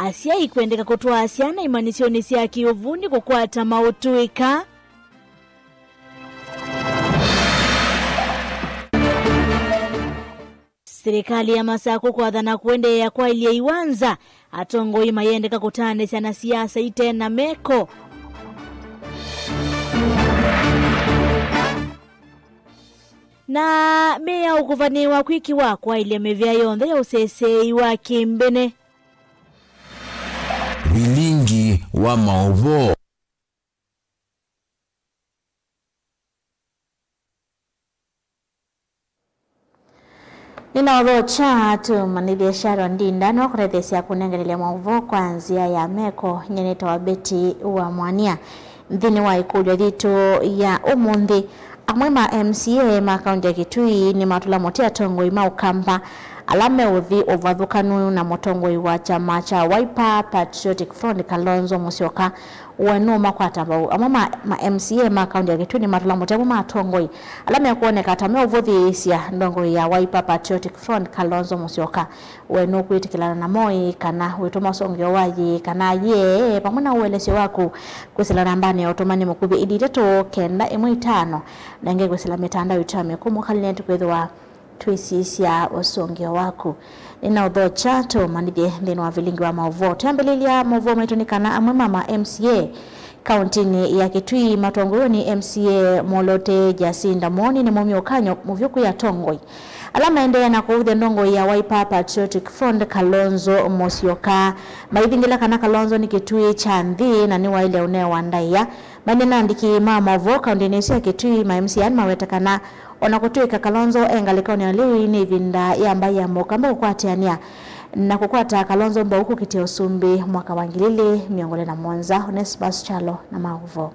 asia ikwendeka kutwa asiana imanisioni sia kiuvuni kukwata mautuika. Serikali ya Masako kwa dhana kuende ya kwa ilia iwanza atongo imayendeka kutane sana siasa ite na meko. Na mea ukuvaniwa kwiki wakwa ilia mevya yonda ya usesei wa Kimbene. Bilingi wa maovo. Ninaorodha tu manibiashara ndindano kurethesia kunengelea maovo kwanzia ya meko nyeneta wa beti wa mwania mthini wa ikulu dhitu ya umundi amwema MCA makaunti ya Kitui ni matula motia tongo ima ukamba alame uthi ovadhukanu na motongoi wa chama cha Wiper Patriotic Front Kalonzo Musyoka wenu makwata mbao amama MCA makaunti ya Kitui ni matula motia matongoi alame ya kuoneka atame uvuthi isia ndongoi ya Wiper Patriotic Front Kalonzo Musyoka wenu kuitikilana na moi kana wetuma songyo waji kana ye pamuna uelesyo waku kusilana mbani ya otomani mkubi iditeto kenda M5 nange kusila mitanda utame kumukalinetu kwethwa tuisisia osongyo waku ninaodhocha to manidie ndino wa vilingi wa maovo tambelilia maovo maitonikana amwema MCA kauntini ya Kitui matongoni MCA Molote Jacinda Moni ni momi okanyo muvyoku ya tongoi alama endea na kuudhe ndongo ya Wiper Patriotic Front Kalonzo Musyoka maithingila kana Kalonzo ni Kitui chandhi na niwa ile uneo wandaiya manena andiki mama vo kauntini ya Kitui MCA mawetakana onakutuika Kalonzo engalikoni aliwi ni vinda ya ambaye ya mokamba kukwatiania na kukwata Kalonzo mba huku kitia usumbi mwaka wangilili miongole na Mwanza Onesbus Chalo na Mauvo.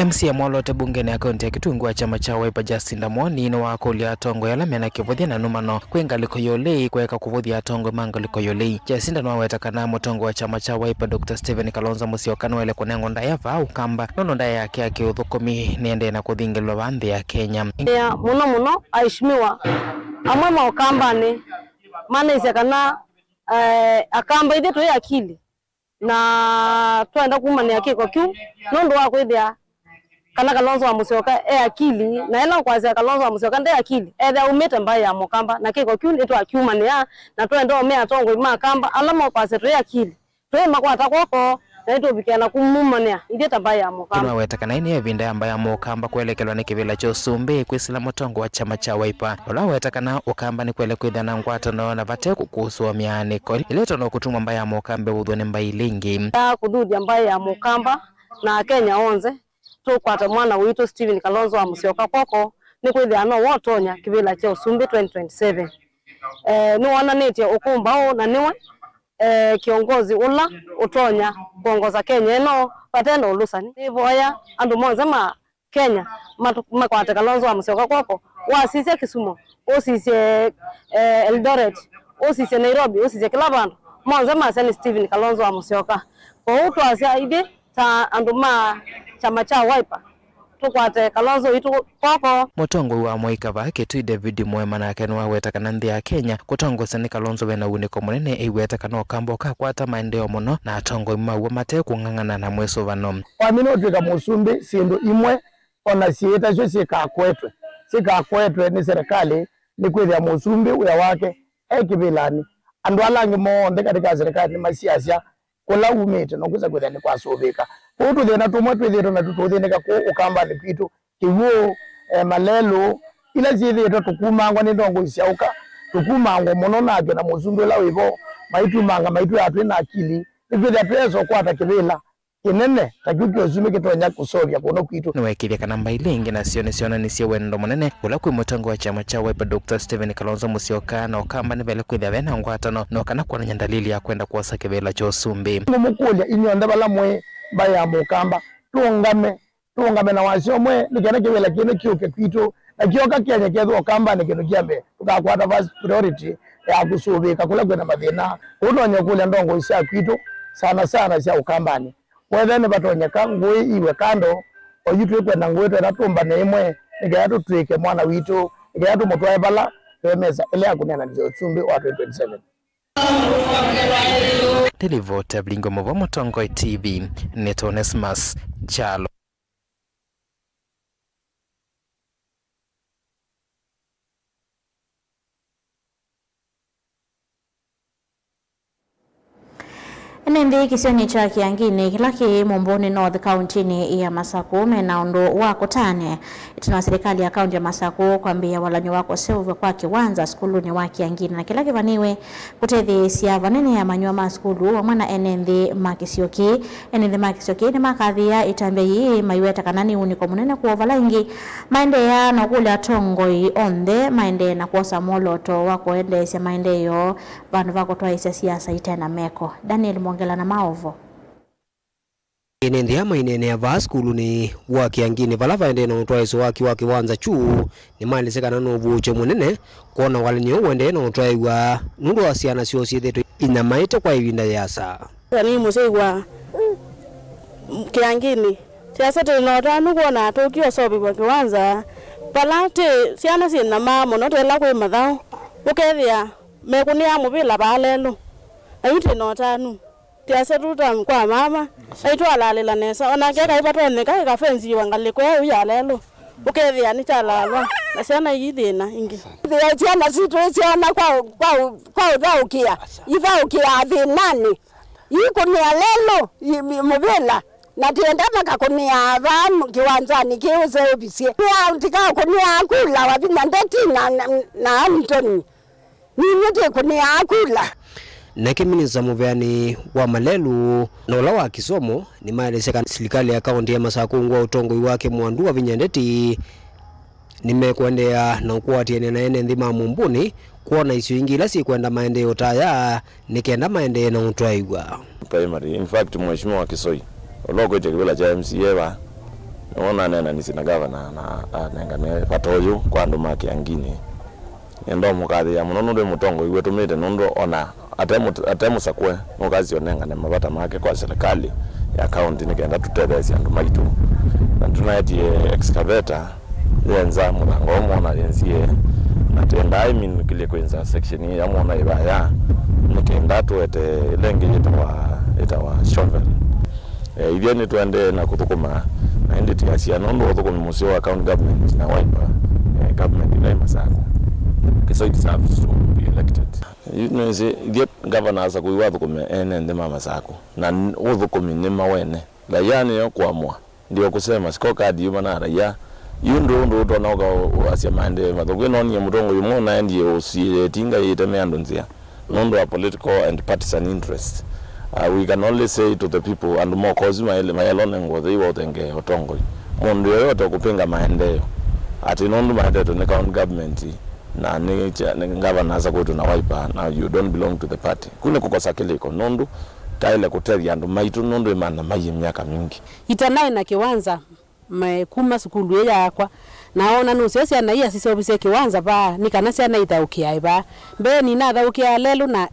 MCA Molote bungeni akaunti ya Kitui wa chama cha Wiper Jacinda Moni ni wakulia tongo ya lamena kivuthia na numano kwengaliko yolei kweka kuvuthia tongo mangaliko yolei. Jacinda nwawetakana motongo wa chama cha Wiper Dr. Stephen Kalonzo Musyoka nwele kunengo ndayava au kamba nono ndaya yake yake uthukumi niende na kuthingilwa bandhi ya Kenya. Ya muno aishimiwa amwema okambani mana isekana akamba ide to akili na twenda kumani yake kwa kiu nondo wa kwithia kana Kalonzo wa Musyoka akili na ela kwaza Kalonzo wa Musyoka nde akili etha umete mbaya ya mokamba na kiko kiu eto akiumani ya na twenda omea tongo ima kamba alama kwaza to akili twe makwata kwako na ito bikana kumumania ide tabaya ya mokamba nwawetakana ine evinda ambaye mokamba kuelekelwa ni kivila cho sumbi kwisila motongo wa chama cha Wiper nwawetakana ukamba ni kwele kwitha na ngwatano na vate kukuswa mianiko ileto no kutumwa mbaya mokambe udhone mbai lingi ya kududi ambaye ya mokamba na Kenya onze tukwata mwana wito Stephen Kalonzo wa Musyoka kwako ni kwithia no wotonya kivila cha usumbi 2027 ni wana netie ukumbao na niwe kiongozi ula utonya kuongoza Kenya no patendo ulusani nivoya andu monze ma Kenya makwata Kalonzo wa Musyoka kwako wasise Kisumu osise Eldoret osise Nairobi osise Kilabandu monze ma seni Stephen Kalonzo wa Musyoka kwa uto asia ide ta andu ma chama cha Wiper tukwate Kalonzo itu kwako motongo wa Moikava Kitui David Mwema na kenwa wetakana nthi ya Kenya kutongoza ni Kalonzo wena uniko munene iwetakana okambo kakwata maendeleo muno na atongo imauwa mate kung'ang'ana na mweso vano kwa minotwika musumbi sindu imwe ona sieta sio sikakwetwe ni serikali ni kwithia musumbi uya wake ekivilani andu alangi monthe katika serikali ni masiasia kula umite no kuza kwithia ni kwasubika utu thina tumwe twithiro na tututhinika ku ukamba ni kwitu kiwo malelo ila zithito tukumangwa ni ndongo isiauka tukumangwa muno nakyo na musumbi la wivo maitu yatwe na akili ikwithia tweso kwata kivila kinene takukyo zume kitonya kusovya kuno kwitu niwekithia kana mbailingi na sione ni sia wendo munene ula kwi mutongo wa chama cha Wiper Dr. Stephen Kalonzo Musyoka na okamba ni vele kwithia vena ngwatano no kana kuonanya dalili ya kwenda kuosa kivila cha usumbi mumukulia inyonde bala mwe baya mukamba tuungame na wasio mwe nikene kivila kino kiuke kwitu na kioka kianya ketho okamba ni kino kiambe tukakwata first priority ya kusubika kula kwena mathina unonya kule ndongo isia kwitu sana sia ukambani wethene batonyeka ngui iwe kando oyitwe kwenda ngui twena tumba na imwe nigeatu twike mwana witu nigeatu mutwae bala twemeza ile akunenganithia usumbi wa 2027. Televota Blingo Mobo Motongoi TV Netonesmas Chalo. Nende kisioni cha Kiangini kilaki Mumbuni North County ni ya Masaku menaondo wako tane ituna serikali ya kaunti ya Masaku kwambia walanyo wako sevu kwa kiwanza skulu ni wa Kiangini na kilaki vaniwe kutethi siya vanene ya manyua maskulu wa mwana enende Makisioki ni makadhia itambia hii mayueta kanani uniko munene kuwa valangi maende ya na kule atongoi onde maende na kuosa moloto wako ende siya maende yo vandu wako toa isa siasa itena meko. Daniel Mwongela na Maovo. Inende ya mainene ya vaskulu ni wa Kiangini valava ende na utwaiso waki wanza chuu ni mali seka na nubuche munene kuona walinyo uende na utwaiwa nundu wa siana siosi dhetu inamaite kwa iwinda yasa. Ni musewa Kiangini siasa tulinotanu kuona atokio sobi kwa kiwanza palate siana sina mamo notela kwe madhao ukethia mekunia mubila balelo ayuti notanu tiasa tuta kwa mama aitwa lalela nesa ona keka ipatone ka fenzi wangali kwa uya lelo ukethia ni chalalwa na siana yidina ingi ya siana siana kwa udaukia ivaukia dhinani yikunia lelo mubila na tienda makakunia vamu kiwanzani kiuze ubisie ya utika kunia akula wabina ndeti na Antoni nite kunia akula. Nake minisa muveani wa Malelu na ula wa kisomo ni maeleseka serikali ya kaunti ya Masaku ngwa utongoi wake mwandu wa vinyandeti nimekuendea na ukuati ene na ene ndima Mumbuni kuona isu ingi ila si kuenda maende utaya nikenda maende na utwaiwa primary. In fact mheshimiwa Kisoi oloko chekibela cha MCA ba naona nena nisina governor na nengane patoyo kwa ndo maki angini endo mukadhi ya muno ndo mutongo iwe tumite nondo ona atemu sakwe mukazi onengane mabata make kwa serikali ya county nikenda tutebesi andu maitu na tunayati excavator yenza murango mona yenzie na tenda imin kile kwenza section ya mona ibaya nikenda tuete lengi itawa shovel hivyo ni tuende na kutukuma na ndi tiasia nondo kutukuma museo wa county government na Wiper government ina Masaku so it deserves to be elected. You know, get governors are going to ene ndema Masaku na udhukumi ni mawene la yani yo kuamua ndio kusema scorecard yuma na raia yundo tonoga asia mande mathogo noni mutongo yumo na ndiye osi tinga yiteme andonzia nondo wa political and partisan interest. We can only say to the people and more cause mayelone ngothe iwotenge otongo mundu yote kupinga maendeleo ati nondo maendeleo ne county government na ni governors kwetu na Wiper na you don't belong to the party kune kukosa kiliko nondo taile kuteria andu maitu nondo imana mayi miaka mingi itanai na kiwanza kuma sukulu yakwa naona nusesi anaia sisi obise kiwanza ba nikanasi anaita ukiaiba mbe ni nada ukia lelu na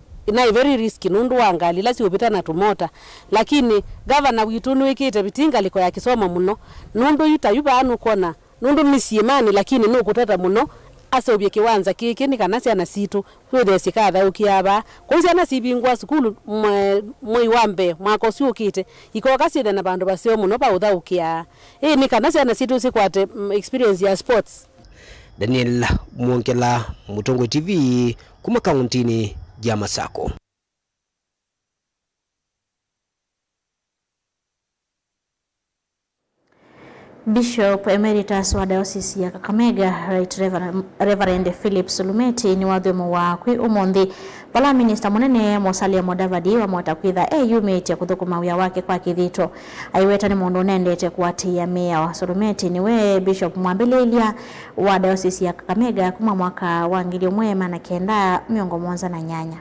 very risky nundu wangali lasi upita na tumota lakini governor witunu ikite bitinga liko ya kisoma muno nundu yutayuba anu kona nundu misiemani lakini no kutata muno ase obye kiwanza kiki nikanasi anasitu kwethe sikatha ukiaba kwanza na sibingwa sukulu moi wambe mwako si ukite ikokaside na bandu basio muno ba utha ukia nikanasi anasitu sikwate experience ya sports. Daniel Mwongela, Mutongo TV, kuma kauntini ya Masaku. Bishop Emeritus wa Diocese ya Kakamega, Right Reverend Philip Sulumeti ni wadhimu wa kwi umondi pala minister munene Musalia Mudavadi wa mwatakwitha mate ya kuthukuma wia wake kwa kithito aiweta ni mundu nendete kuatia mea wa Sulumeti ni we Bishop Mwambililia wa Diocese ya Kakamega kuma mwaka wa 1978.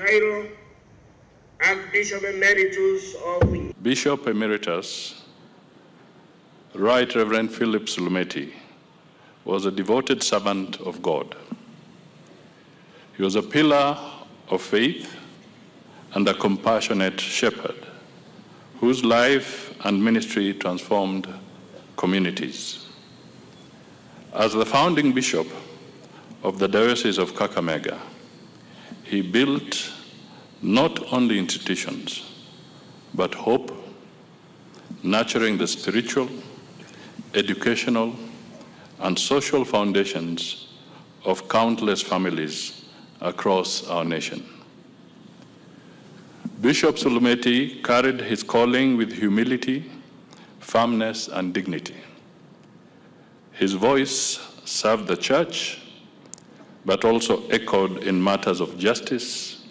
Cairo, Archbishop Emeritus of Bishop Emeritus Right Reverend Philip Sulumeti was a devoted servant of God. He was a pillar of faith and a compassionate shepherd whose life and ministry transformed communities. As the founding bishop of the Diocese of Kakamega, he built not only institutions, but hope, nurturing the spiritual, educational, and social foundations of countless families across our nation. Bishop Sulumeti carried his calling with humility, firmness, and dignity. His voice served the church, but also echoed in matters of justice,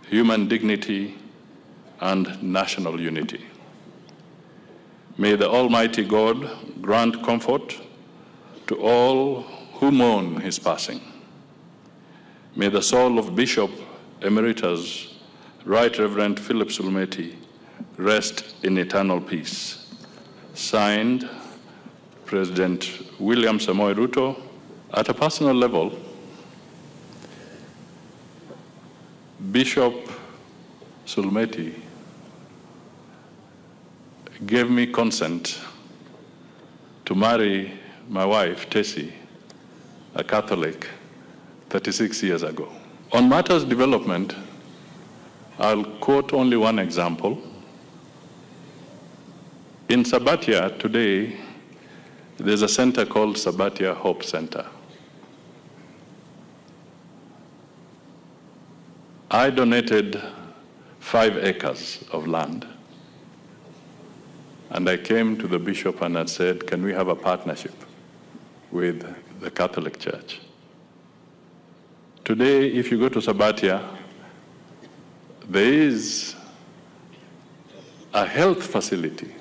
human dignity, and national unity. May the Almighty God grant comfort to all who mourn his passing. May the soul of Bishop Emeritus Right Reverend Philip Sulumeti rest in eternal peace. Signed, President William Samoei Ruto. At a personal level, Bishop Sulumeti gave me consent to marry my wife, Tessie, a Catholic, 36 years ago. On matters development, I'll quote only one example. In Sabatia today, there's a center called Sabatia Hope Center. I donated 5 acres of land. And I came to the bishop and I said, can we have a partnership with the Catholic Church? Today, if you go to Sabatia, there is a health facility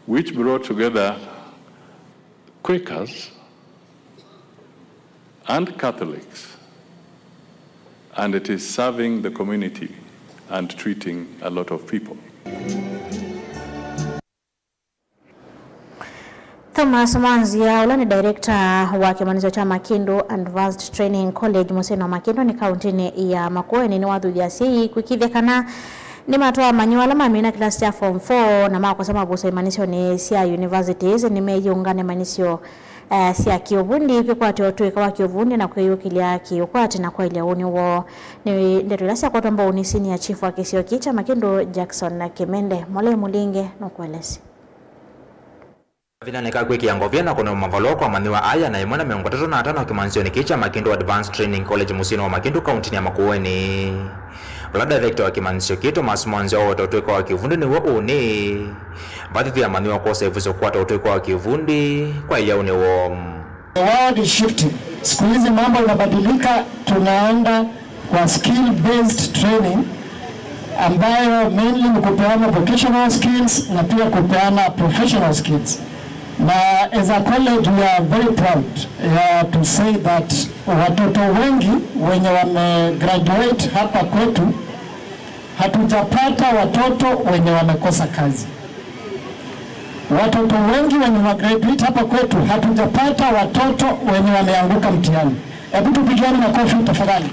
which brought together Quakers and Catholics, and it is serving the community and treating a lot of people. Thomas Mwanzia ula ni director wa kimanizo cha Makindu Advanced Training College Museno Makindu ni kauntini ya Makueni ni wathujasi kwikithekana ni matoa manyuala mamina class ya form 4 na mako sama buso imanisho ni cia universities ni meyungane manisho cia kiovundi kwikwati otweka wa kiovundi na kwiyukilia kiukwati na kwa ile uni wo ni ndirasa kwa tombo ni senior chief wa kisio kicha Makindu Jackson na Kimende mole mulinge no kwelesi Vinaneka kwiki yango vyena kuna mavalo kwa maniwa aya na imwana miongo 35 kimansioni kicha Makindu Advanced Training College Musino wa Makindu kauntini ya Makueni. Vlada director wa kimansio kito Mwanzia wa utweka wa kivundi ni wa uni. Baadhi ya maniwa kwa sevuzo kwa utweka wa kivundi kwa ile uni wo. The world is shifting. Siku hizi mambo yanabadilika, tunaenda kwa skill based training ambayo mainly ni kupeana vocational skills na pia kupeana professional skills. Na as a college we are very proud to say that watoto wengi wenye wamegraduate hapa kwetu, hatujapata watoto wenye wamekosa kazi. Watoto wengi wenye wamegraduate hapa kwetu, hatujapata watoto wenye wameanguka mtihani. Hebu tupigiane makofi tafadhali.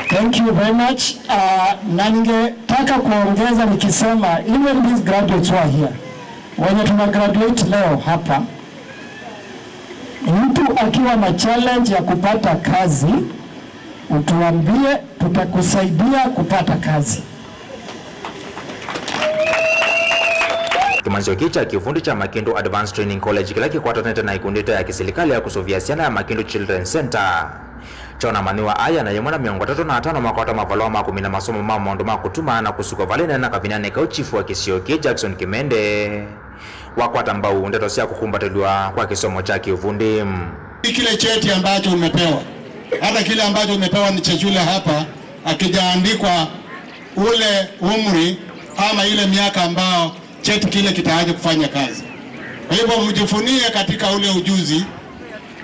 Thank you very much. Na ningetaka kuongeza nikisema even these graduates who are here, wenye tuna graduate leo hapa, mtu akiwa na challenge ya kupata kazi, utuambie, tutakusaidia kupata kazi. Kimanzio kicha kifundi cha Makindu Advanced Training College kila kikwata neta na ikundita ya kisilikali ya kusoviasiana ya Makindu Children Center. Chona maniwa aya na yemwana miongo 35 makwata mavalo makumi na masomo mamondo makutuma na kusuka valena na kavinane kwa chifu wa Kisioki Jackson Kimende. Wakwata mbau ndeto siya kukumbatiliwa kwa kisomo cha kiufundi. Kile cheti ambacho umepewa, hata kile ambacho umepewa ni chechule hapa, akijaandikwa ule umri ama ile miaka ambao cheti kile kitaaje kufanya kazi. Kwa hivyo mjifunie katika ule ujuzi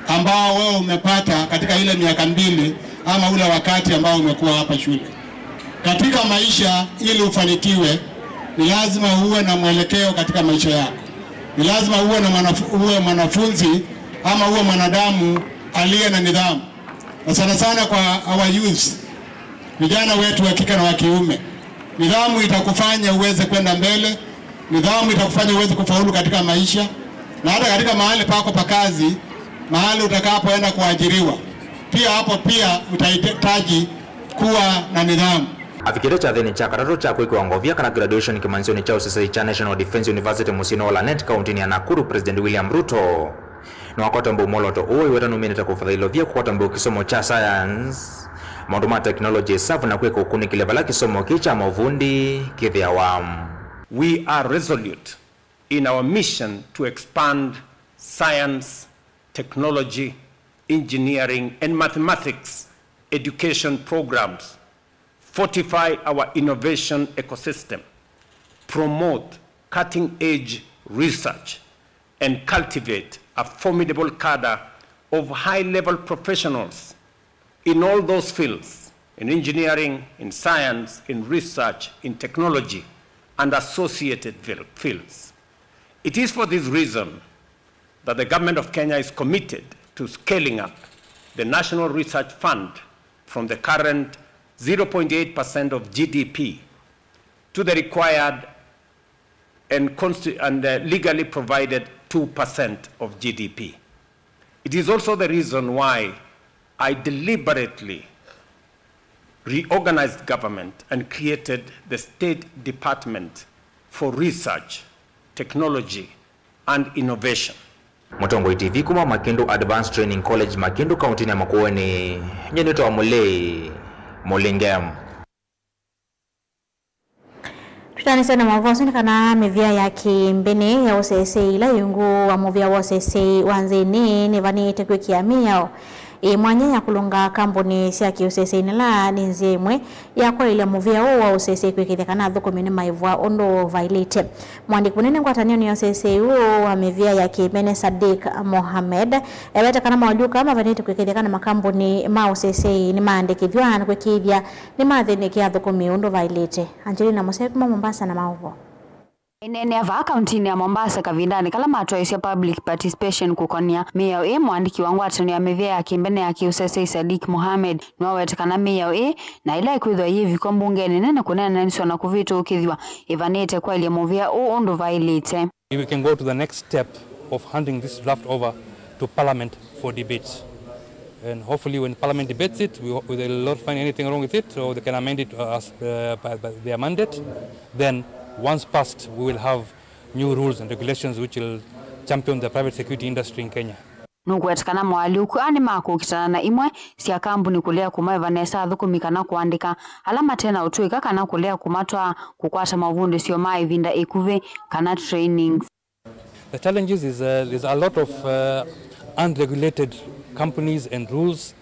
ambao wewe umepata katika ile miaka 2 ama ule wakati ambao umekuwa hapa shule. Katika maisha ili ufanikiwe, ni lazima uwe na mwelekeo katika maisha yako. Ni lazima uwe mwanafunzi ama uwe mwanadamu aliye na nidhamu. Na sana sana kwa our youth, vijana wetu wa kike na wa kiume, nidhamu itakufanya uweze kwenda mbele, nidhamu itakufanya uweze kufaulu katika maisha, na hata katika mahali pako pa kazi, mahali utakapoenda kuajiriwa, pia hapo pia utahitaji kuwa na nidhamu. Afikire cha thini cha karatu cha kiwango vya kana graduation kimanzioni cha UCC cha National Defence University Musino Lanet County ya Nakuru, President William Ruto na wakota mbo moloto uwe weta nominata kufadhilo vya kukota mbo kisomo cha science maunduma technology safu na kweko kunikile vala kisomo kicha mavundi kithia wamu. We are resolute in our mission to expand science, technology, engineering and mathematics education programs, fortify our innovation ecosystem, promote cutting-edge research, and cultivate a formidable cadre of high-level professionals in all those fields, in engineering, in science, in research, in technology, and associated fields. It is for this reason that the government of Kenya is committed to scaling up the National Research Fund from the current 0.8% of GDP to the required and legally provided 2% of GDP. It is also the reason why I deliberately reorganized government and created the State Department for Research, Technology, and Innovation. Motongo TV kuma Makindu Advanced Training College Makindu County ya Makueni nyenito wa Mulei Molingem. Tutanisa na mavosi kana mivia ya kimbene ya OCC ila yungu wa muvia wa OCC wanzini ni vani tekwe kiamia mwanya ya kulunga kampuni sia OCC nila ninziemwe ya kwa ila muvia wa OCC kwekithekana thukumini maivwa ondo violate mwandiki munene kwa tanio ni OCC wa mivia ya kimbene Sadiq Mohamed eweta kana mwaluka ama vani kwekithekana makampuni ma OCC ni maandikithwa na kwekithia ni mathini kia thukumi ondo violate. Angelina Mosekuma, Mombasa na Mauvo. Inene ava kaunti ya Mombasa kavindani kala matoisi ya public participation kukonia Meya E mwandiki wangu atani ya mevia ya kimbene ya kiusese Sadiq Mohamed nwawetekana Meya E na ila ikuidwa hivi kwa mbunge nene kunena niso na kuvitu ukidhiwa ivanete kwa ili movia ondo violate. We can go to the next step of handing this draft over to Parliament for debate. And hopefully when Parliament debates it, we will not find anything wrong with it, or they can amend it as by their mandate. Then once passed, we will have new rules and regulations which will champion the private security industry in Kenya. Nugwetekana mwali ukuani mako ukitana na imwe siya kampuni kulea kuma Vanessa thukumika na kuandika alama tena utuika kana kulea kumatwa kukwata mavundo sio mai vinda ekuve kana training. The challenges is there's a lot of unregulated companies and rules,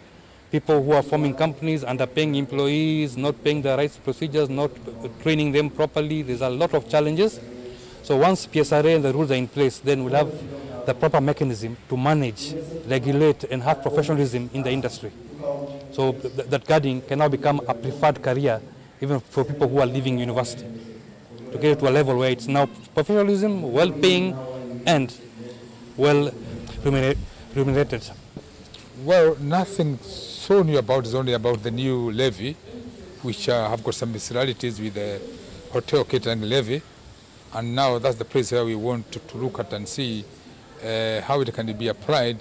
people who are forming companies, underpaying employees, not paying the rights procedures, not training them properly. There's a lot of challenges. So once PSRA and the rules are in place, then we'll have the proper mechanism to manage, regulate, and have professionalism in the industry. So that guarding can now become a preferred career, even for people who are leaving university, to get it to a level where it's now professionalism, well-paying, and well remunerated. Well, nothing so new about it, only about the new levy, which have got some similarities with the hotel catering levy. And now that's the place where we want to look at and see how it can be applied,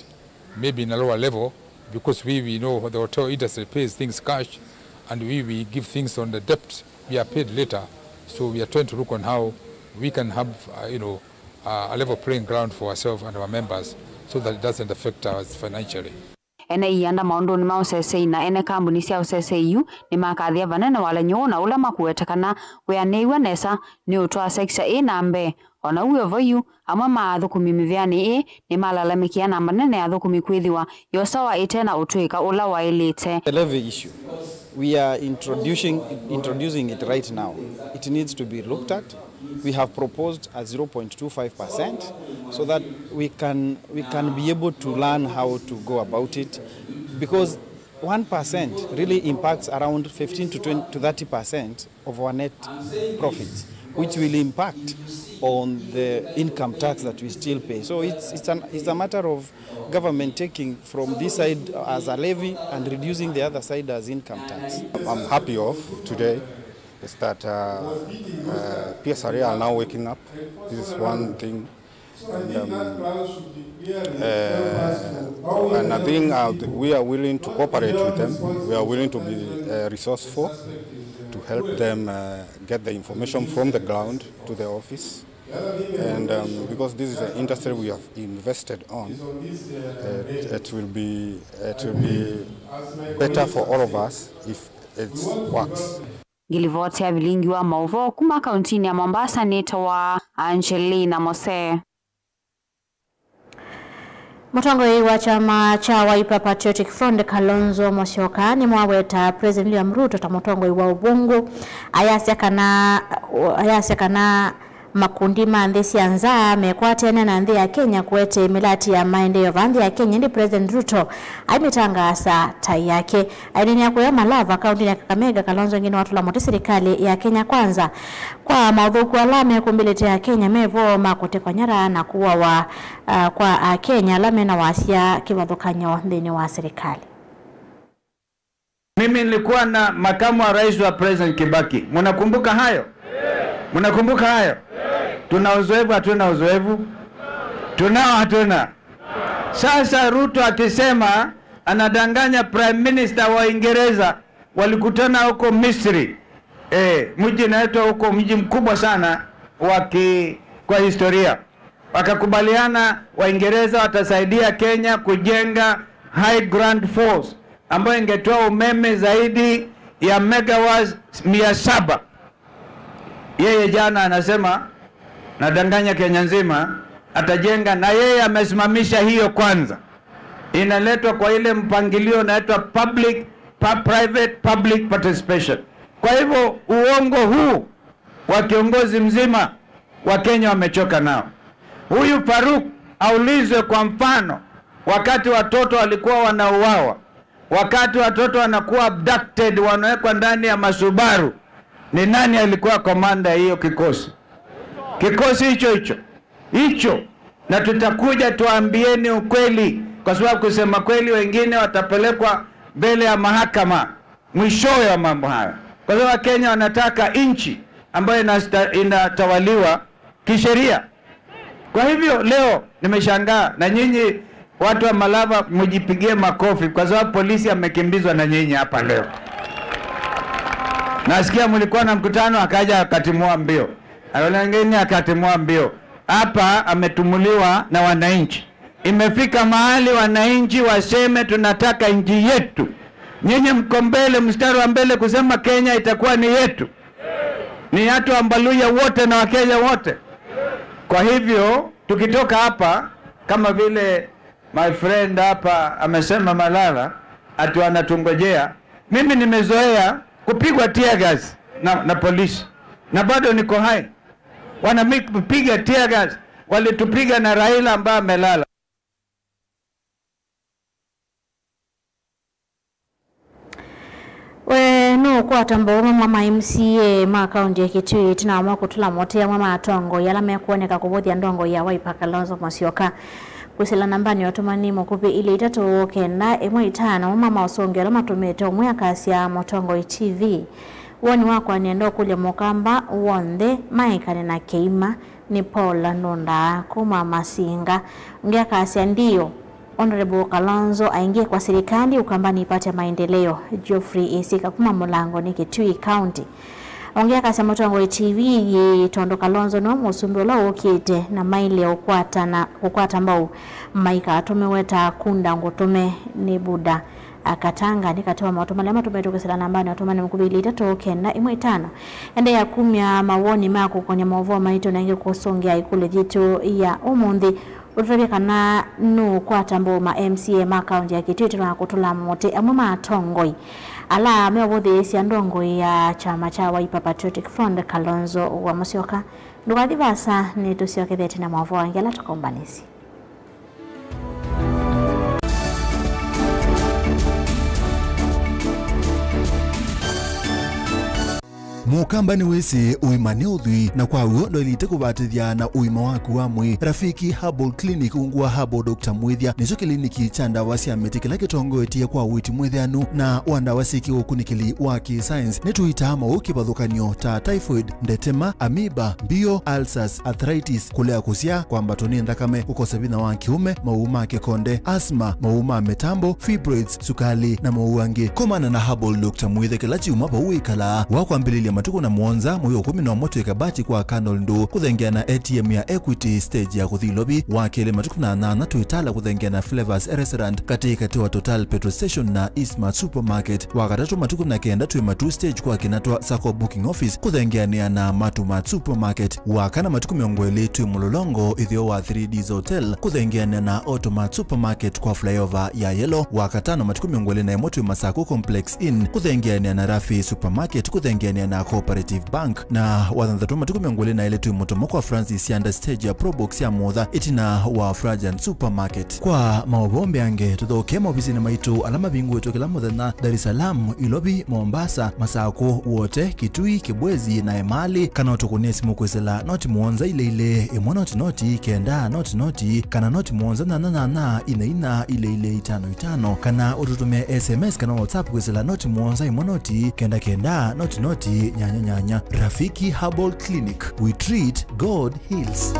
maybe in a lower level, because we know the hotel industry pays things cash, and we give things on the debt. We are paid later. So we are trying to look on how we can have, a level playing ground for ourselves and our members, so that it doesn't affect us financially. Ene ianda maondo ni mausese na ene kambuni sia usese yu ni makathia vanene wale nyona ula makuwetekana weaneiwa nesa ni utwa seksa e nambe ona uyo voyu ama maathukumi miviani e ni malalamikia namba nene athukumi kwithiwa yosawa itena utwika ula wailite. The levy issue, we are introducing it right now. It needs to be looked at. We have proposed a 0.25% so that we can be able to learn how to go about it, because 1% really impacts around 15 to 30% of our net profits. which will impact on the income tax that we still pay. So it's a matter of government taking from this side as a levy and reducing the other side as income tax. I'm happy of today is that PSRA are now waking up. This is one thing. And I think we are willing to cooperate with them. We are willing to be resourceful to help them get the information from the ground to the office. And because this is an industry we have invested on, it will be better for all of us if it works. Gilivoti ya vilingi wa Mauvo kuma kauntini ya Mombasa nitawa Angelina Mose. Mutongoi wa chama cha Wiper Patriotic Front Kalonzo Musyoka ni mwaweta President William Ruto ta mutongoi wa ubungu ayasekana makundi mandesi anza mekwatene na ndhi ya Kenya kuete milati ya maendeleo vandhi ya Kenya ndi President Ruto aimitangasa tai yake aidini ya kuya Malava kaunti ya Kakamega. Kalonzo ngine watu la mote serikali ya Kenya kwanza kwa maudhuku alame kumbilete ya Kenya mevo makote kwa nyara na kuwa wa kwa Kenya alame na wasia kiwadhukanyo ndini wa serikali. Mimi nilikuwa na makamu wa rais wa President Kibaki. Mnakumbuka hayo? Mnakumbuka hayo? Tuna uzoefu, hatuna uzoefu? Tunao, hatuna? Sasa Ruto akisema anadanganya Prime Minister wa Uingereza, walikutana huko Misri. Mji unaitwa huko, mji mkubwa sana kwa historia. Wakakubaliana Waingereza watasaidia Kenya kujenga High Grand Force ambayo ingetoa umeme zaidi ya megawatts 700. Yeye jana anasema nadanganya Kenya nzima atajenga, na yeye amesimamisha hiyo kwanza. Inaletwa kwa ile mpangilio unaitwa private public participation. Kwa hivyo uongo huu wa kiongozi mzima wa Kenya wamechoka nao. Huyu Faruk aulizwe kwa mfano wakati watoto walikuwa wanauawa, wakati watoto wanakuwa abducted, wanawekwa ndani ya masubaru, ni nani alikuwa komanda hiyo kikosi? Kikosi hicho. Na tutakuja tuambieni ukweli, kwa sababu kusema kweli wengine watapelekwa mbele ya mahakama mwishowe wa mambo haya. Kwa sababu Kenya wanataka nchi ambayo inatawaliwa kisheria. Kwa hivyo leo nimeshangaa, na nyinyi watu wa Malava mjipigie makofi kwa sababu polisi amekimbizwa na nyinyi hapa leo. Nasikia mlikuwa na mkutano akaja akatimua mbio. Wengine akatimua mbio. Hapa ametumuliwa na wananchi. Imefika mahali wananchi waseme tunataka nchi yetu. Nyinyi mko mbele, mstari wa mbele kusema Kenya itakuwa ni yetu. Ni watu wa Mbaluya wote na Wakenya wote. Kwa hivyo tukitoka hapa, kama vile my friend hapa amesema Malala ati wanatungojea, mimi nimezoea kupigwa tear gas na polisi na bado niko hai. Wanapiga tear gas, walitupiga na Raila ambaye amelala. No kwa tambo mama MCA ma kaunti ya Kitui tunaamua kutula mote ya mama atongo yala mekuoneka kubothi ndongo ya Wiper Kalonzo Musyoka kusela nambani watumani mukupi ile itatu kenda emwe itano mama osongera matumete omwe akasia motongo TV woni wako niendo kule Mukamba wonde maikane na Keima ni Paula Nonda kuma Masinga ngekasia ndio Honorable Kalonzo aingie kwa serikali Ukambani ipate maendeleo. Geoffrey Esika kuma Mulango ni Kitui County. Ongea kasi motongo TV tondo Kalonzo no musumbi la okite na maili ya ukwata mbao maika atumeweta kunda ngutume ni buda akatanga nikatoa matumale tumetokezela nambani watumani mkubili itatoke na imwe tano ende ya kumya mawoni mako kwenye maovu maito na inge kusongea ikule jitu ya umundi utabekana no kwatambo ma MCA ma kaunti ya Kitui na kutula mote amuma atongoi ala mewodhe esi andongo ya chama cha Wiper Patriotic Front Kalonzo wa Musyoka ndukadi basa ni tusioke thete na maovu angela tukombanisi. mukamba ni wese uimane udhui na kwa uo ndo ilite kubatithia na uima waku wa mwi. Rafiki Herbal Clinic ungwa Herbal Dr. Mwithia nicho kliniki cha ndawa cia miti kila kitongoetie kwa witi mwithianu na wandawa siki ukunikili wa science nituita maukibadhukanio ta typhoid, ndetema, amoeba, bio, ulcers, arthritis, kulea kusia kwa mbatoni ndakame, ukosebina wa kiume, mauma kekonde, asma, mauma metambo, fibroids, sukali na mauangi. Komana na Herbal Dr. Mwithia kila chiuma pa uikala wakwambililia matuko na mwonza moyo 11 ikabati kwa Canal Ndu kuthengia na ATM ya Equity stage ya kuthilobi wakele matuko na nana tuitala kuthengia na Flavors Restaurant katika wa Total Petrol Station na Eastmart Supermarket wakatatu matuko na kenda tuwe matu stage kwa kinatwa Sako Booking Office kuthengia na Matumat Supermarket wakana matuko miongwele tuwe mulolongo idhio wa 3D's Hotel kuthengia na Automat Supermarket kwa flyover ya Yellow wakatano matuko miongwele na Motu Masako Complex Inn kuthengia na Rafi Supermarket kuthengia na Cooperative Bank na wathanthatu matuko miongwele na ile tuwe motomoko wa Francis Yanda stage ya Probox ya Motha itina wa Frajan Supermarket. Kwa maobombe ange tuthoke mobisi na maitu alama bingu wetu kila muthenya Dar es Salaam, Ilobi, Mombasa, Masako wote, Kitui, Kibwezi na Emali kana utukunie simu kwesela noti muonza ile noti kenda noti kana noti muonza na ina ile 55 kana ututumia SMS kana WhatsApp kwesela noti muonza noti kenda noti nyanya. Rafiki Herbal Clinic, we treat, God heals.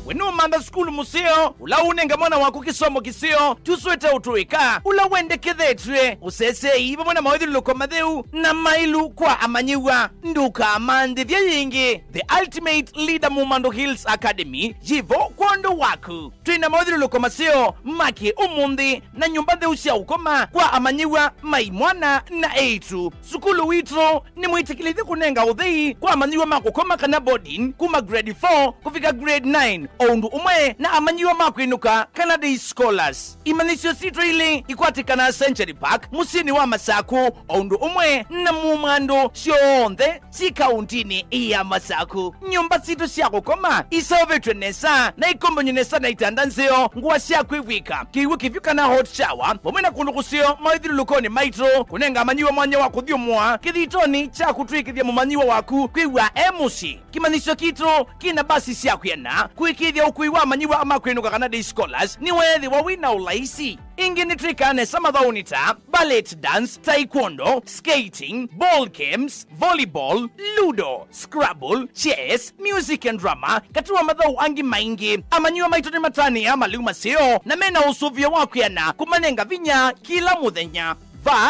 Wenu manda skulu musio, ula unenga mwana waku kisomo kisio, tuswete utuika, ula wende kethetwe, usese iba mwana mawedhi loko madheu, na mailu kwa amanyiwa, nduka amande vya yingi, the ultimate leader Mumando Hills Academy, jivo kondo waku. Tuina mawedhi loko masio, maki umundi, na nyumbade usia ukoma, kwa amanyiwa, maimwana na eitu. Sukulu witro, ni mwitikilithi kunenga udhei, kwa amanyiwa makukoma kana boarding, kuma grade 4, kufika grade 9, Oundu umwe na amanyiwa makwinuka Canada Scholars. Imanisio sitro ile ikwatikana Century Park, musini wa Masaku, Oundu umwe na Mumando sionthe si kauntini iya Masaku. Nyumba sito siako koma isaovetwe nesa na ikombonye nesa na itandanzeo nguwa siako iwika. Kiwi kivyuka na hot shower, pomena kundukusio maithiru lukoni maitro, kunenga amanyiwa mwanya waku dhiumua, kithitoni cha kutwikithia mumanyiwa waku kwiwa emusi. Kimanisio kitro kina basi siako yana, kuikithia ukuiwa amanyiwa amakwinuka Canada Scholars ni wethi wa wina ulaisi. Ingi ni trikane samadhaunita, ballet dance, taekwondo, skating, ball games, volleyball, ludo, scrabble, chess, music and drama, katuwa madhau angi maingi. Amanyiwa maitoni matani ama liuma seo, na mena usuvia wakuyana kumanenga vinya kila muthenya.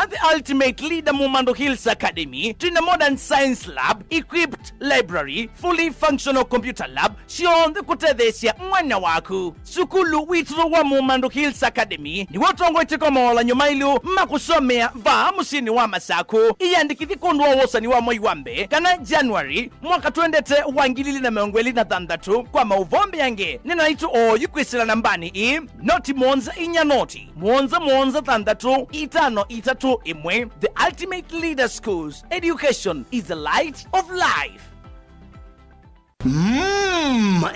The ultimate leader Mumando Hills Academy, tuna modern science lab, equipped library, fully functional computer lab, shionde kutethesia mwana waku. Sukulu witro wa Mumando Hills Academy, ni watongo itiko maola nyumailu, makusomea musini wa Masaku, iyandikithi kundwa wosani wa Moiwambe, kana January, mwaka tuendete wangilili na meongweli na thandatu, kwa mauvombe yange, nina itu yukwisila nambani noti monza inya noti, monza thandatu, itano itatu imwe. The ultimate leader schools. Education is the light of life.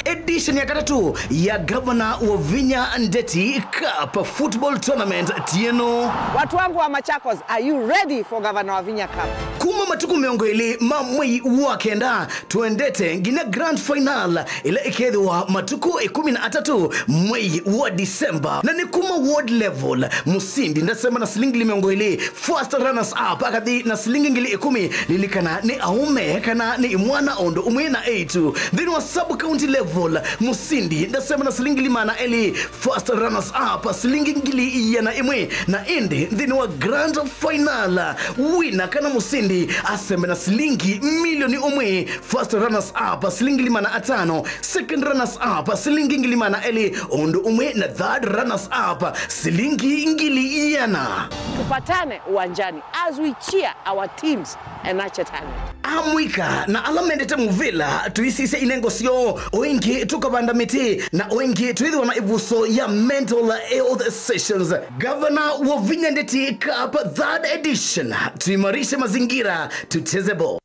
Edition ya katatu ya Governor wa Vinya Ndeti Cup Football Tournament tieno. Watu wangu wa Machakos, are you ready for Governor wa Vinya Cup? Kuma matuku miongo ili mamwei wakenda tuendete ngine grand final ile ikedhi wa matuku 13 mwei wa Disemba na ni kuma world level musindi ndasema na silingi miongo ili first runners up akadi na silingi ngili 10 lilikana ni aume kana ni imwana ondo umwe na 8 then wa sub county level musindi ndasema na silingi limana eli first runners up silingi ngili yana imwe na ende then wa grand final winner kana musindi aseme na silingi milioni umwe. First runners up silingi limana 5, second runners up silingi ngilimana eli ondo umwe na third runners up silingi ngili yana. Tupatane uwanjani as we cheer our teams and nurture talent. Amwika na alamendete muvila tuisise inengo sio oingi tukabanda miti na oingi tuithi na ivuso ya mental health sessions. Governor wa Vinya Ndeti Cup 3rd edition, tuimarishe mazingira, tucheze ball.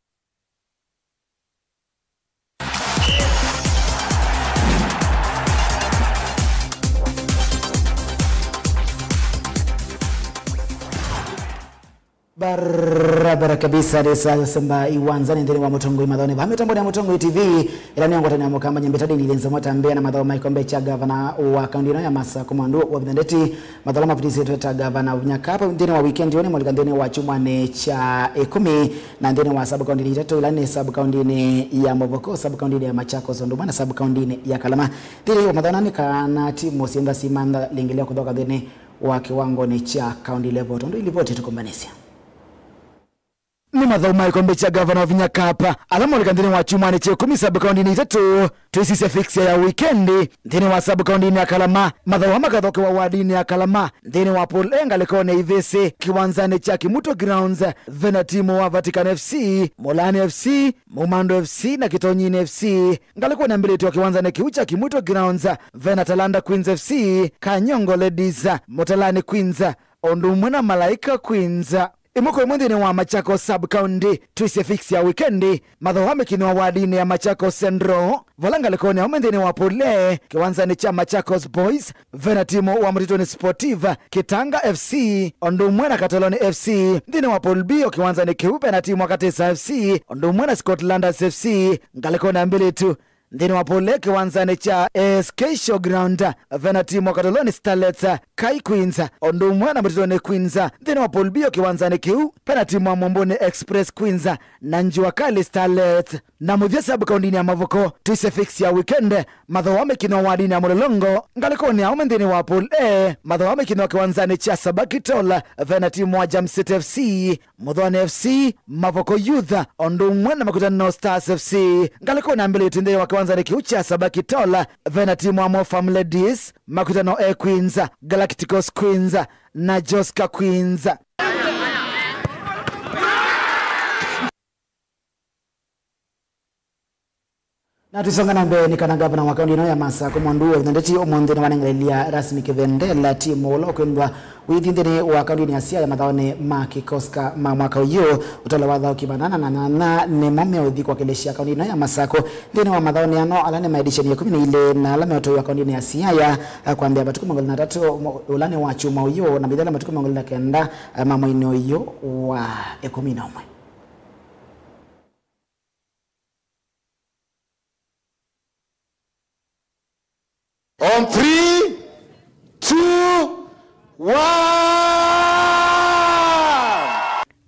Barabara barabara kabisa resa samba iwanzani ndeni wa Mutongo madhone ba mitambo ya Mutongo TV ila ni ngota na mukamba nyembetadi nilenza mota mbea na madhawa Michael Mbecha governor wa kaunti ya Masa komando wa Bendeti madhawa mapitisi tueta governor Nyakapa ndeni wa weekend yone mwalika ndeni wa chumane cha 10 na ndeni wa sub county tatu ila ni sub county ya Mavoko sub county ya Machakos Nduma na sub county ya Kalama ndeni wa madhawa ni kana timu Simba Simanda lingelea kutoka ndeni wa kiwango ni cha county level ndio ilivyote tukombanisha ni madhau Michael Mbecha governor of Nyakapa alamo likandini wa chumani che 10 sub county ni tatu tuisise fix ya weekend ndini wa sub county ni Kalama madhau wa makathoke wa wadini ya Kalama ndini wa Polenga likone ivese kiwanzani cha Kimuto Grounds vena timu wa Vatican FC Molani FC Mumando FC na Kitonyini FC ngaliko na mbele tu kiwanzani kiucha Kimuto Grounds vena Talanda Queens FC Kanyongo Ladies Motalani Queens Ondumuna Malaika Queens Imuko mwendini wa Machakos sub county tuise fix ya weekend madhao hamekini wa wadini ya Machakos Central volanga likoni ya mwendini wa Pole kiwanzani cha Machakos Boys vena timu wa Mritoni Sportive Kitanga FC Ondumwena Kataloni FC ndini wa Polbio kiwanzani kiupe na timu wa Katesa FC Ondumwena Scotlanders FC ngalikoni ya mbili tu ndini wa Pole kiwanzani cha SK Showground vena timu wa Kataloni Starlets Kai Queens Ondumwena Mritoni Queens ndini wa Polbio kiwanzani kiu pena timu wa Mombone Express Queens na Njua Kali Starlets na mudhia sabu kaundini ya Mavoko tuise fix ya weekend madhawame kino wadini ya Mulolongo ngalikoni ya umendini wa Pole madhawame kino kiwanzani cha Sabaki Tola vena timu wa Jamsit FC Mudhwane FC Mavoko Youth Ondumwena Makutano Stars FC ngalikoni ya mbele itindeni wa kiwanzani kiucha Sabaki Tola vena timu wa Mofam Ladies Makutano Queens Galacticos Queens na Joska Queens. Na tusonga na mbele ni kana gavana wa kaunti ya Masa komando wa Bendeti omondeni wanengelia rasmi kivendela timu ulokwendwa withindeni wa kaunti ya Siaya madhaone makikoska mwaka uyo utala wadha kibanana na ne mame odhi kwa keleshia kaunti ya Masako ndeni wa madhaone ano alane maedisheni ya 10 na alame oto ya kaunti ya Siaya kwambia batuku mangoli na tatu ulane wa chuma uyo na bidala batuku mangoli na kenda mamoino uyo wa 11. On 3, 2, 1.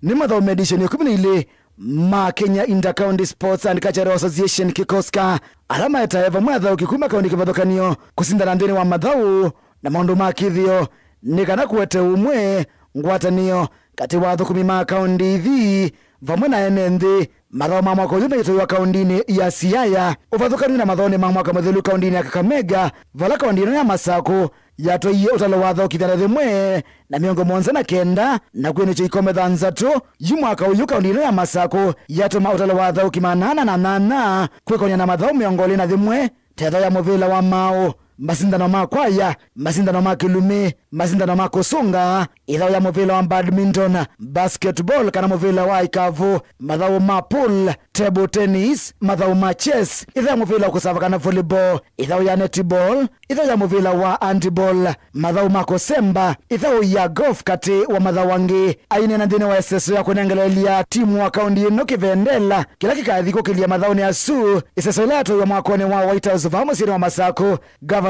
Ni madhao medisheni ya 10 ma Kenya Inter-County Sports and Cultural Association kikoska alama ya taeva madhao kikuma kaunti kivadhokanio kusindana ndeni wa madhao na maundu makithio nikana kuwete umwe ngwatanio kati wa thukumi ma kaunti hivi vamwe na enenthi madhao ma mwaka uyu meitoiwa kaundini ya Siaya uvathukani na madhao ni ma mwaka muthelu kaundini ya Kakamega vala kaundini ya Masako yatoiye utalo wa thokithana thimwe na miongo monza na kenda na kwene cho ikome thanzatu yu mwaka uyu kaundini ya Masako yatoma utalo wa thokimanana na nana kwikonia na madhao miongoli na thimwe tetho ya muvila wa mao masindano ma kwaya masindano ma kilume masindano ma kusunga idhao ya muvila wa badminton basketball kana muvila wa ikavu madhao ma pool table tennis madhao ma chess idhao ya muvila wa kusava kana volleyball idhao ya netball idhao ya muvila wa handball madhao ma kusemba idhao ya golf kati wa madhao wangi aine na ndine wa SSO ya kunengelelia timu wa kaundi ino kivendela kila kikathiko kilia madhao ni asu SSO lato ya mwakone wa White House vamo siri wa Masako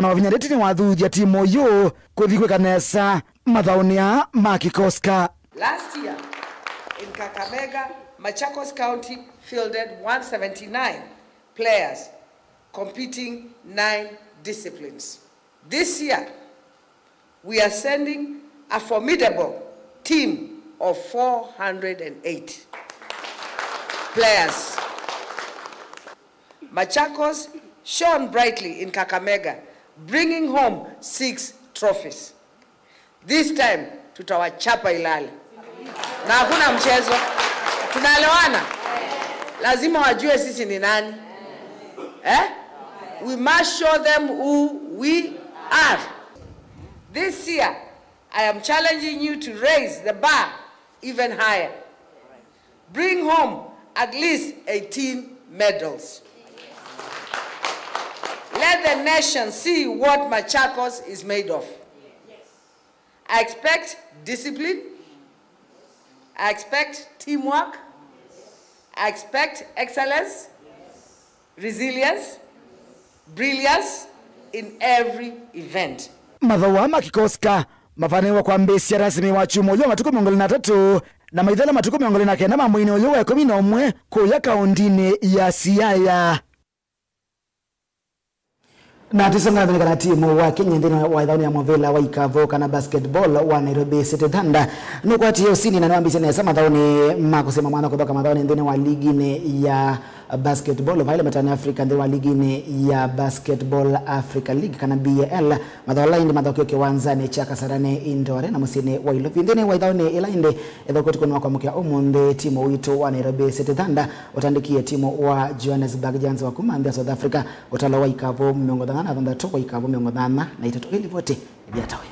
na wavinyadeti ni wadhuji ya timu yu kuthikwe kanesa madhaunia makikoska. Last year in Kakamega, Machakos County fielded 179 players competing 9 disciplines. This year, we are sending a formidable team of 408 players. Machakos shone brightly in Kakamega, bringing home 6 trophies. This time, tutawachapa Ilale. Na hakuna mchezo. Tunaelewana? Lazima wajue sisi ni nani. We must show them who we are. This year, I am challenging you to raise the bar even higher. Bring home at least 18 medals. Let the nation see what Machakos is made of. I expect discipline. I expect teamwork. I expect excellence, resilience, brilliance in every event. Madhawama kikoska mafaniwa kwa mbesi rasmi wa chumo yo matuko 23 na maidhala matuko 29 mamwini yo wa 11 kuya kaundini ya Siaya. Na tusonga mbele kana timu wa Kenya ndini wa idhauni ya Movela wa Ikavo kana basketball wa Nairobi City Thunder nuko ati usini na niambise na sama dhauni makusema mwana kutoka madhauni ndini wa ligi ne ya basketball vile matani Africa ndini wa ligi ne ya basketball Africa League kana BAL madhaula indi madhokio kiwanza ne chaka sarane indore na musine wa ilofi ndini wa idhauni ilainde edhokoti kunwa kwa mkia umunde timu wito wa Nairobi City Thunder utandikie timu wa Johannesburg Giants wa kumambia South Africa utala wa Ikavo miongo na dhanda toko Ikavo miongo dhana na itatu ili vote vyatawe.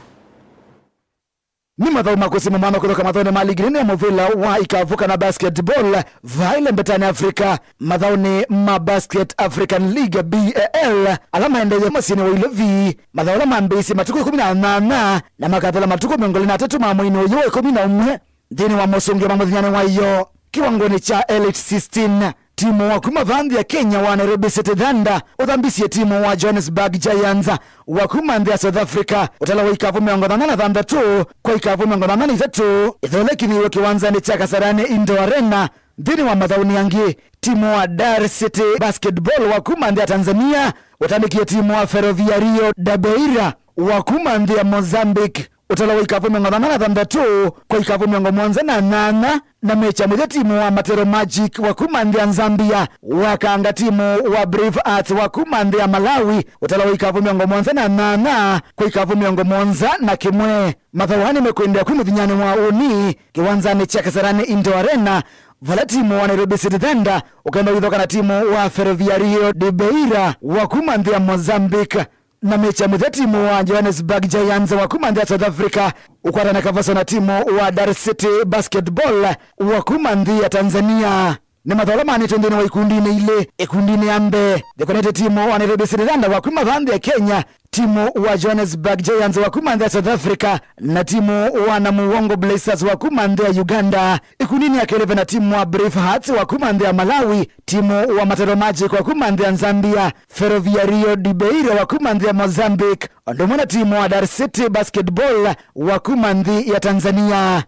Ni madhau makusima mwana kutoka madhauni maligini ya Movela wa Ikavo kana basketball vile mbetani Afrika madhauni mabasket African League BAL alama endeje masini wa ilovi madhaula mambisi matuko 18 na makathala matuko 23 mamwini uyo 11 dhini wa mosongi wa mamudhinyane wa iyo kiwangoni cha Elite 16 timu wa kumavandi ya Kenya wa Nairobi City Thunder udhambisi ya timu wa Johannesburg Giants wa kumandi ya South Africa utala wa Ikavo miongo dhana na dhanda tu kwa Ikavo miongo dhana ni zetu idholeki niwe kiwanza ni chaka sarane Indo Arena dhini wa madhauni yangi timu wa Dar City Basketball wa kumandi ya Tanzania utandikia timu wa Ferroviario da Beira wa kumandi ya Mozambique utala wa Ikavo miongo dhana na dhanda tu kwa Ikavo miongo mwanza na nana na mecha moja timu wa Matero Magic wa kumandi ya Zambia wakaanga timu wa Brave Arts wa kumandi ya Malawi utala wa Ikavo miongo mwanza na nana kwa Ikavo miongo mwanza na kimwe madhawani mekwendea kumudhinyani wa uni kiwanzani cha Kasarani Indo Arena vala timu wa Nairobi City Thunder ukaenda withoka na timu wa Ferroviario de Beira wa kumandi ya Mozambique na mecha moja timu wa Johannesburg Giants wa kumandi ya South Africa ukwata na kavaso na timu wa Dar City Basketball wa kumandi ya Tanzania ni madhalama ni tondeni wa ikundini ile ikundini ambe dekonete timu wa Nairobi City Thunder wa kumavandi ya Kenya timu wa Johannesburg Giants wa kumandi ya South Africa na timu wa Namuwongo Blazers wa kumandi ya Uganda ikundini ya Keleve na timu wa Brave Hearts wa kumandi ya Malawi timu wa Matero Magic wa kumandi ya Zambia Ferroviario de Beira wa kumandi ya Mozambique ndomona timu wa Dar City Basketball wa kumandi ya Tanzania.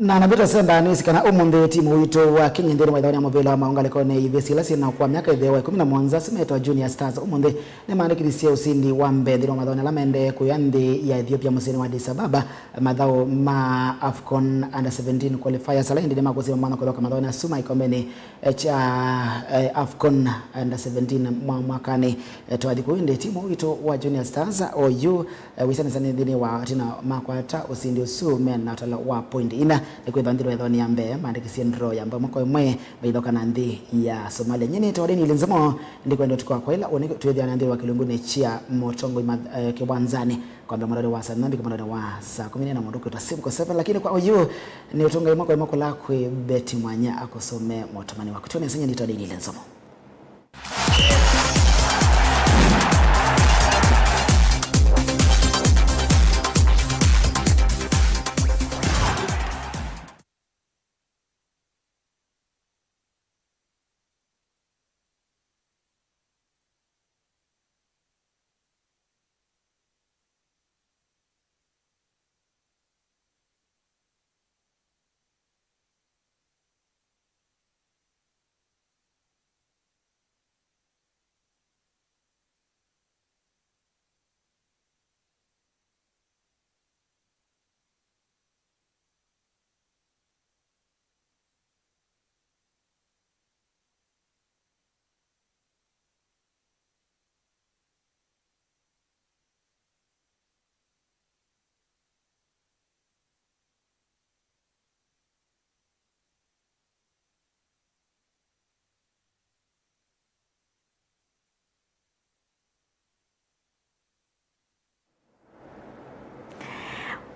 Na nabita senda nisi kana umunde timu wito wa Kenya ndeni wa idhauni ya Movela wa maunga lekone ivesila sina kwa miaka idewa 10 mwanza simeto wa Junior Stars umunde ni maana kilisia usindi wa mbedhiro madhauni alamende kuyandi ya Ethiopia musini wa Addis Ababa madhao ma Afcon Under 17 qualifiers ala ndini makusima mwana kutoka madhauni ya Suma ikombeni cha Afcon Under 17 mwakani tuwadi kuinde timu wito wa Junior Stars OU wisani sani ndini wa tina makwata usindi usume na utala wa point ina ekwethandiro ethoni ya mbe mandikisi ndro ya mbamo kwa mwe beithoka na nthi ya Somalia nyene tawadeni ilinzamo ndikwenda tukwa kwa ila one tuethia na ndiro wa kilungune chia motongo kiwanzani kwa mbarare wa sanambi kwa mbarare wa saa 10 na mondoka tasimu kwa 7 lakini kwa oyu ni utunga imako imako la kwe beti mwanya akosome motomani wako tuone senya nditadeni ilinzamo.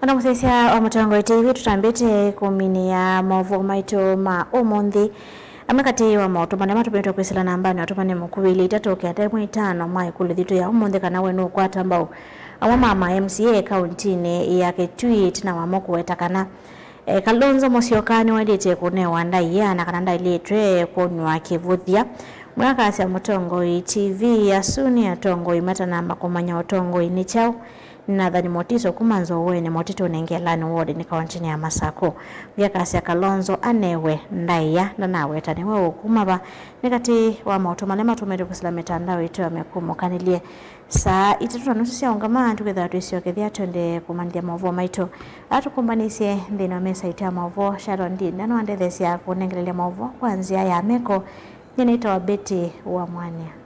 Wanamusesia Omutongo TV tutambete kumini ya mavu maito ma omondi amakate wa mautopane matupendo kwesela nambani watopane mukubili itatoke ate 5 mai kule ditu ya omondi kana wenu kwata mbao amwe mama MCA kauntini ya Kitui na wamo kuwetakana Kalonzo Musyoka niwendete kunewa ndaiya na kana ndailetwe kunywa kivuthia mwaka cia Mutongoi TV ya suni ya Tongoi matanamba kumanya Tongoi ni chao Nathani Motiso kumanzo wene Motito nengelani ward ni kauntini ya Masako vyaka cia Kalonzo anewe ndaiya na nawe taniwe ukumaba nikati wa mauto malema tumere kusila mitandao itu yamekumukanilie saa itatu nusu cia ongama tuketha tuiciokethia twende kumandia mauvo maito atukumbanisie thina mesa ita mauvo Sharon Ndindano andethecia kunengerelia mauvo kwanzia ya Meko nyenaitwa Betty wa Mwania.